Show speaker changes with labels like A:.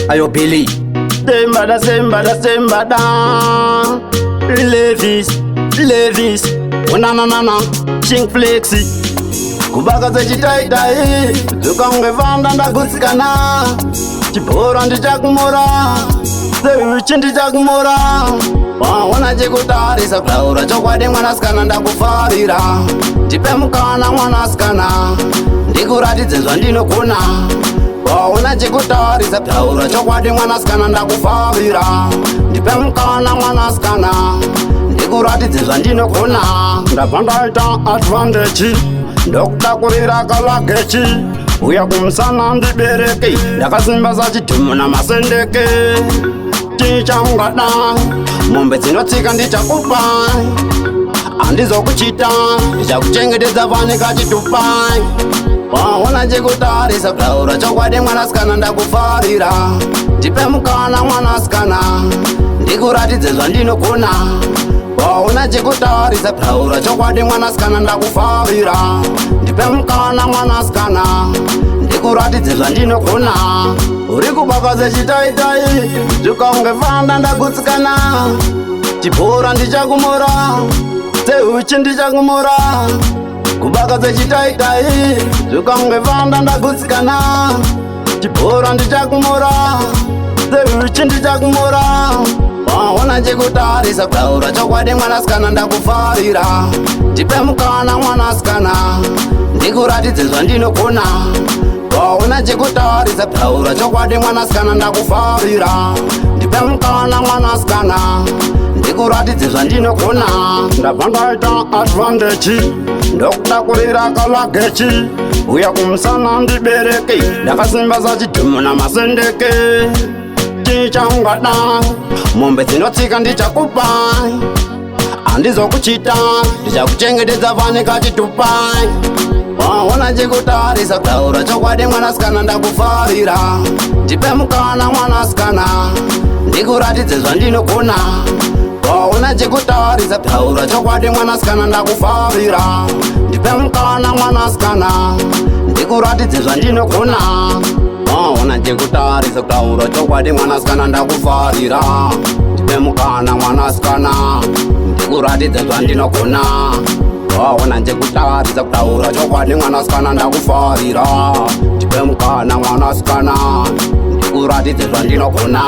A: Ayo Billy.
B: Step Mbada. Levis. Unanana. Shink flexi. Kubaka za chitaitai. Tukangevanda ndagutsikana. Chibora ndichakumora. Sewichi ndichakumora. Waona chekutarisa kutaura chokwadi mwanasikana ndakufarira. Ndipe mukana mwanasikana. Ndikuratidze zvandinogona. Waona chekutarisa kutaura chokwadi mwanasikana ndakufarira. Ndipe mukana mwanasikana. Ndikuratidze zvandinogona. Ndabva ndaita advantage. Ndokutakurira kalagechi. Uya kumusana ndibereke. Ndakasimba sachidhumu namasendeke. Tichangada mombe dzinotsika ndichakupa. Handizokuchita ndichakuchengetedza pane kachitupa. Waona chekutarisa kutaura chokwadi mwanasikana ndakufarira. Ndipe mukana mwanasikana. Ndikuratidze zvandinogona. Waona chekutarisa kutaura chokwadi mwanasikana ndakufarira. Ndipe mukana mwanasikana. Ndikuratidze zvandinogona. Uri kubaka zechitaitai. Tukangevanda ndagutsikana. Chibora ndichakumora. Sewichi ndichakumora. Kubaka zechitaitai. Tukangevanda ndagutsikana. Chibora ndichakumora. Sewichi ndichakumora. Waona chekutarisa kutaura chokwadi mwanasikana ndakufarira. Ndipe mukana mwanasikana. Ndikuratidze zvandinogona. Waona chekutarisa kutaura chokwadi mwanasikana ndakufarira. Ndipe mukana mwanasikana. Ndikuratidze zvandinogona. Ndabva ndaita advantage. Ndokutakurira kalagechi. Uya kumusana ndibereke. Ndakasimba sachidhumu namasendeke. Tichangada mombe dzinotsika ndichakupa. Handizokuchita ndichakuchengetedza pane kachitupa. Waona chekutarisa kutaura chokwadi mwanasikana ndakufarira. Ndipe mukana mwanasikana. Ndikuratidze zvandinogona. Waona chekutarisa kutaura chokwadi mwanasikana ndakufarira. Ndipe mukana mwanasikana. Ndikuratidze zvandinogona. Waona chekutarisa kutaura chokwadi mwanasikana ndakufarira. Ndipe mukana mwanasikana. Ndikuratidze zvandinogona. Waona chekutarisa kutaura chokwadi mwanasikana ndakufarira. Ndipe mukana mwanasikana. Ndikuratidze zvandinogona.